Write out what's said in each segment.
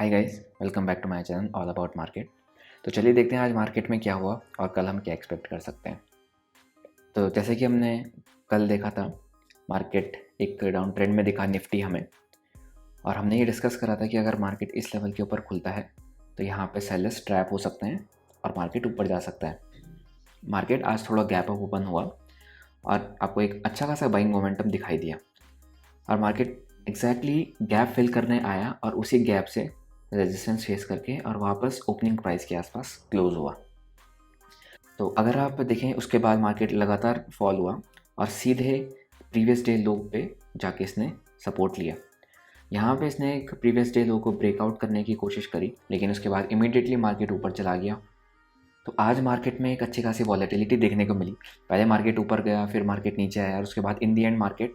Hi guys, welcome back to my channel all about market. तो चलिए देखते हैं आज मार्केट में क्या हुआ और कल हम क्या एक्सपेक्ट कर सकते हैं। तो जैसे कि हमने कल देखा था, मार्केट एक डाउन ट्रेंड में दिखा निफ्टी हमें, और हमने ये डिस्कस करा था कि अगर मार्केट इस लेवल के ऊपर खुलता है तो यहाँ पे सेलर्स ट्रैप हो सकते हैं और मार्केट ऊपर जा सकता है। मार्केट आज थोड़ा गैप अप ओपन हुआ और आपको एक अच्छा खासा बाइंग मोमेंटम दिखाई दिया और मार्केट एग्जैक्टली गैप फिल करने आया और उसी गैप से रेजिस्टेंस फेस करके और वापस ओपनिंग प्राइस के आसपास क्लोज हुआ। तो अगर आप देखें उसके बाद मार्केट लगातार फॉल हुआ और सीधे प्रीवियस डे लो पे जाके इसने सपोर्ट लिया। यहाँ पे इसने एक प्रीवियस डे लो को ब्रेकआउट करने की कोशिश करी, लेकिन उसके बाद इमीडिएटली मार्केट ऊपर चला गया। तो आज मार्केट में एक अच्छी खासी वॉलेटिलिटी देखने को मिली। पहले मार्केट ऊपर गया, फिर मार्केट नीचे आया और उसके बाद इन दी एंड मार्केट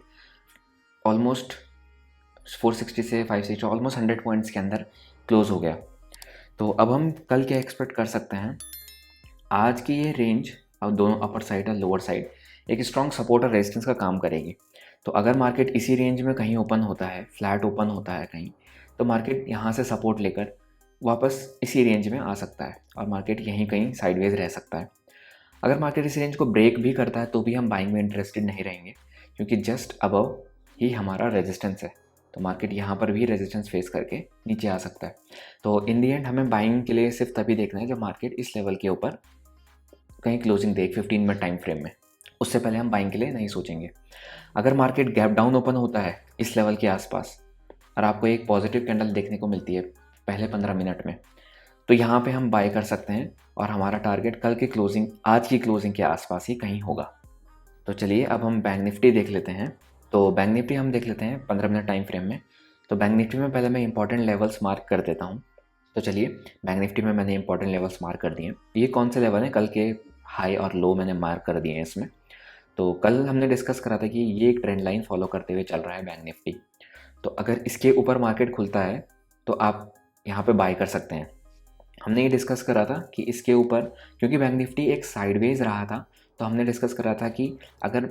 ऑलमोस्ट 460 से 560 ऑलमोस्ट 100 पॉइंट्स के अंदर क्लोज हो गया। तो अब हम कल क्या एक्सपेक्ट कर सकते हैं, आज की ये रेंज अब दोनों अपर साइड और लोअर साइड एक स्ट्रॉन्ग सपोर्ट और रेजिस्टेंस का काम करेगी। तो अगर मार्केट इसी रेंज में कहीं ओपन होता है, फ्लैट ओपन होता है कहीं, तो मार्केट यहाँ से सपोर्ट लेकर वापस इसी रेंज में आ सकता है और मार्केट यहीं कहीं साइडवेज रह सकता है। अगर मार्केट इस रेंज को ब्रेक भी करता है तो भी हम बाइंग में इंटरेस्टेड नहीं रहेंगे, क्योंकि जस्ट अबव ही हमारा रेजिस्टेंस है। तो मार्केट यहाँ पर भी रेजिस्टेंस फेस करके नीचे आ सकता है। तो इन दी एंड हमें बाइंग के लिए सिर्फ तभी देखना है जब मार्केट इस लेवल के ऊपर कहीं क्लोजिंग दे 15 मिनट टाइम फ्रेम में। उससे पहले हम बाइंग के लिए नहीं सोचेंगे। अगर मार्केट गैप डाउन ओपन होता है इस लेवल के आसपास और आपको एक पॉजिटिव कैंडल देखने को मिलती है पहले 15 मिनट में, तो यहाँ पे हम बाय कर सकते हैं और हमारा टारगेट कल की क्लोजिंग, आज की क्लोजिंग के आसपास ही कहीं होगा। तो चलिए अब हम बैंक निफ्टी देख लेते हैं। तो बैंक निफ्टी हम देख लेते हैं 15 मिनट टाइम फ्रेम में। तो बैंक निफ्टी में पहले मैं इंपॉर्टेंट लेवल्स मार्क कर देता हूँ। तो चलिए, बैंक निफ्टी में मैंने इंपॉर्टेंट लेवल्स मार्क कर दिए हैं। ये कौन से लेवल हैं? कल के हाई और लो मैंने मार्क कर दिए हैं इसमें। तो कल हमने डिस्कस करा था कि ये एक ट्रेंड लाइन फॉलो करते हुए चल रहा है बैंक निफ्टी। तो अगर इसके ऊपर मार्केट खुलता है तो आप यहाँ पे बाय कर सकते हैं। हमने ये डिस्कस करा था कि इसके ऊपर, क्योंकि बैंक निफ्टी एक साइडवेज रहा था, तो हमने डिस्कस करा था कि अगर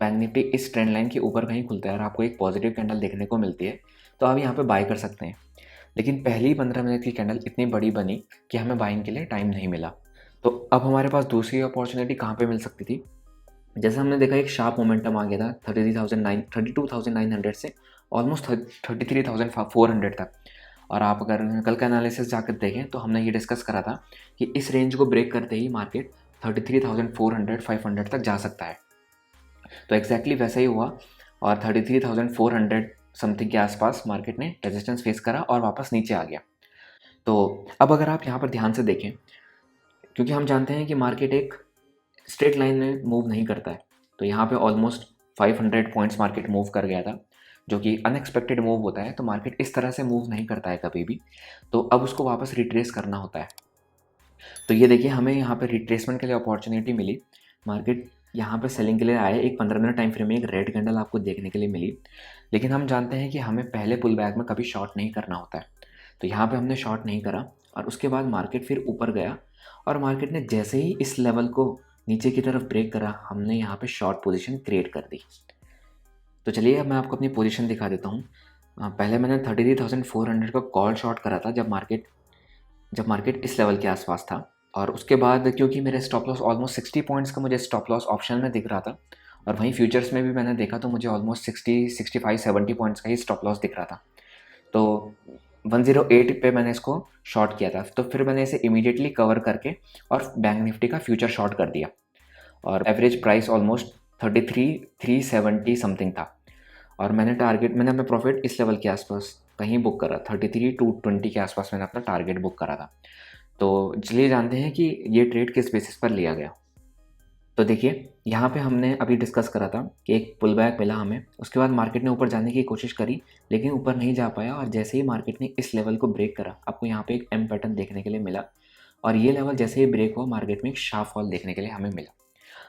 बैंक निफ्टी इस ट्रेंड लाइन के ऊपर कहीं खुलता है और आपको एक पॉजिटिव कैंडल देखने को मिलती है तो आप यहाँ पे बाय कर सकते हैं। लेकिन पहली 15 मिनट की कैंडल इतनी बड़ी बनी कि हमें बाइंग के लिए टाइम नहीं मिला। तो अब हमारे पास दूसरी अपॉर्चुनिटी कहाँ पे मिल सकती थी? जैसे हमने देखा एक शार्प मोमेंटम आ गया था 32,900 से ऑलमोस्ट 33,400 तक। और आप अगर कल का एनालिसिस जाकर देखें तो हमने ये डिस्कस करा था कि इस रेंज को ब्रेक करते ही मार्केट 33,400 500 तक जा सकता है। तो एग्जैक्टली वैसा ही हुआ और 33,400 समथिंग के आसपास मार्केट ने रेजिस्टेंस फेस करा और वापस नीचे आ गया। तो अब अगर आप यहाँ पर ध्यान से देखें, क्योंकि हम जानते हैं कि मार्केट एक स्ट्रेट लाइन में मूव नहीं करता है, तो यहाँ पे ऑलमोस्ट 500 पॉइंट्स मार्केट मूव कर गया था, जो कि अनएक्सपेक्टेड मूव होता है। तो मार्केट इस तरह से मूव नहीं करता है कभी भी, तो अब उसको वापस रिट्रेस करना होता है। तो ये देखिए, हमें यहाँ पे रिट्रेसमेंट के लिए अपॉर्चुनिटी मिली। मार्केट यहाँ पे सेलिंग के लिए आए, एक 15 मिनट टाइम फ्रेम में एक रेड कैंडल आपको देखने के लिए मिली। लेकिन हम जानते हैं कि हमें पहले पुल बैक में कभी शॉर्ट नहीं करना होता है। तो यहाँ पे हमने शॉर्ट नहीं करा और उसके बाद मार्केट फिर ऊपर गया और मार्केट ने जैसे ही इस लेवल को नीचे की तरफ ब्रेक करा, हमने यहाँ पे शॉर्ट पोजीशन क्रिएट कर दी। तो चलिए अब मैं आपको अपनी पोजीशन दिखा देता हूँ। पहले मैंने 33,400 का कॉल शॉर्ट करा था जब मार्केट इस लेवल के आसपास था। और उसके बाद क्योंकि मेरे स्टॉप लॉस ऑलमोस्ट 60 पॉइंट्स का मुझे स्टॉप लॉस ऑप्शन में दिख रहा था, और वहीं फ्यूचर्स में भी मैंने देखा तो मुझे ऑलमोस्ट 60 65 70 पॉइंट्स का ही स्टॉप लॉस दिख रहा था। तो 108 पे मैंने इसको शॉर्ट किया था। तो फिर मैंने इसे इमीडिएटली कवर करके और बैंक निफ्टी का फ्यूचर शॉर्ट कर दिया और एवरेज प्राइस ऑलमोस्ट 33,370 समथिंग था। और मैंने अपना प्रॉफिट इस लेवल के आसपास कहीं बुक करा, 33,220 के आसपास मैंने अपना टारगेट बुक करा था। तो चलिए जानते हैं कि ये ट्रेड किस बेसिस पर लिया गया। तो देखिए, यहाँ पे हमने अभी डिस्कस करा था कि एक पुल बैक मिला हमें, उसके बाद मार्केट ने ऊपर जाने की कोशिश करी लेकिन ऊपर नहीं जा पाया, और जैसे ही मार्केट ने इस लेवल को ब्रेक करा, आपको यहाँ पे एक एम पैटर्न देखने के लिए मिला, और ये लेवल जैसे ही ब्रेक हुआ मार्केट में एक शार्प फॉल देखने के लिए हमें मिला।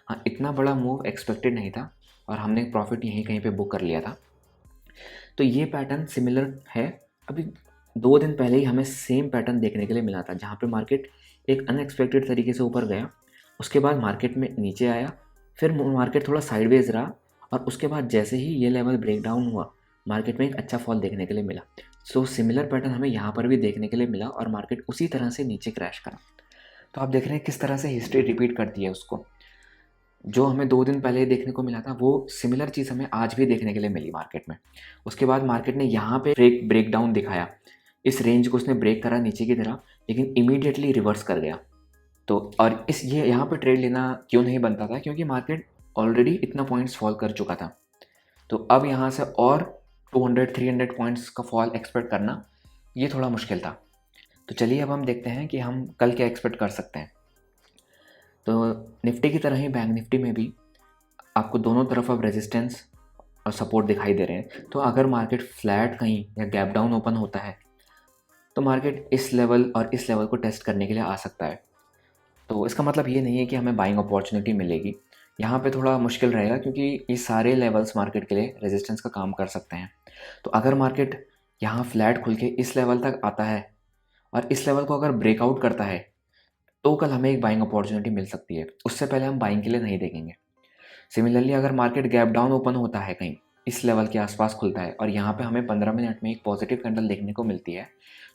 हाँ, इतना बड़ा मूव एक्सपेक्टेड नहीं था और हमने प्रॉफिट यहीं कहीं पे बुक कर लिया था। तो ये पैटर्न सिमिलर है। अभी 2 दिन पहले ही हमें सेम पैटर्न देखने के लिए मिला था, जहाँ पे मार्केट एक अनएक्सपेक्टेड तरीके से ऊपर गया, उसके बाद मार्केट में नीचे आया, फिर मार्केट थोड़ा साइडवेज रहा, और उसके बाद जैसे ही ये लेवल ब्रेक डाउन हुआ मार्केट में एक अच्छा फॉल देखने के लिए मिला। सो सिमिलर पैटर्न हमें यहाँ पर भी देखने के लिए मिला और मार्केट उसी तरह से नीचे क्रैश करा। तो आप देख रहे हैं किस तरह से हिस्ट्री रिपीट करती है उसको। जो हमें 2 दिन पहले देखने को मिला था वो सिमिलर चीज़ हमें आज भी देखने के लिए मिली मार्केट में। उसके बाद मार्केट ने यहाँ पे ब्रेक डाउन दिखाया, इस रेंज को उसने ब्रेक करा नीचे की तरफ, लेकिन इमीडिएटली रिवर्स कर गया। तो और इस ये यहाँ पे ट्रेड लेना क्यों नहीं बनता था, क्योंकि मार्केट ऑलरेडी इतना पॉइंट्स फॉल कर चुका था। तो अब यहाँ से और 200-300 पॉइंट्स का फॉल एक्सपेक्ट करना ये थोड़ा मुश्किल था। तो चलिए अब हम देखते हैं कि हम कल क्या एक्सपेक्ट कर सकते हैं। तो निफ्टी की तरह ही बैंक निफ्टी में भी आपको दोनों तरफ अब रेजिस्टेंस और सपोर्ट दिखाई दे रहे हैं। तो अगर मार्केट फ्लैट कहीं या गैप डाउन ओपन होता है तो मार्केट इस लेवल और इस लेवल को टेस्ट करने के लिए आ सकता है। तो इसका मतलब ये नहीं है कि हमें बाइंग अपॉर्चुनिटी मिलेगी। यहाँ पे थोड़ा मुश्किल रहेगा क्योंकि ये सारे लेवल्स मार्केट के लिए रेजिस्टेंस का काम कर सकते हैं। तो अगर मार्केट यहाँ फ्लैट खुल के इस लेवल तक आता है और इस लेवल को अगर ब्रेकआउट करता है तो कल हमें एक बाइंग अपॉर्चुनिटी मिल सकती है। उससे पहले हम बाइंग के लिए नहीं देखेंगे। सिमिलरली अगर मार्केट गैप डाउन ओपन होता है कहीं इस लेवल के आसपास खुलता है और यहाँ पे हमें 15 मिनट में एक पॉजिटिव कैंडल देखने को मिलती है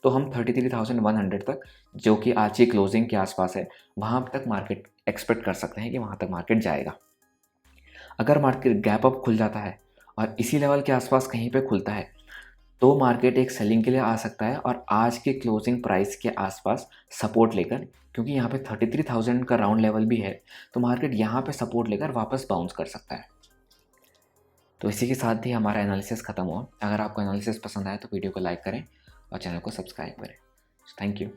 तो हम 33,100 तक, जो कि आज की क्लोजिंग के आसपास है, वहाँ तक मार्केट एक्सपेक्ट कर सकते हैं कि वहाँ तक मार्केट जाएगा। अगर मार्केट गैप अप खुल जाता है और इसी लेवल के आसपास कहीं पे खुलता है तो मार्केट एक सेलिंग के लिए आ सकता है और आज के क्लोजिंग प्राइस के आसपास सपोर्ट लेकर, क्योंकि यहाँ पे 33,000 का राउंड लेवल भी है, तो मार्केट यहाँ पे सपोर्ट लेकर वापस बाउंस कर सकता है। तो इसी के साथ ही हमारा एनालिसिस ख़त्म हुआ। अगर आपको एनालिसिस पसंद आया तो वीडियो को लाइक करें और चैनल को सब्सक्राइब करें। Thank you.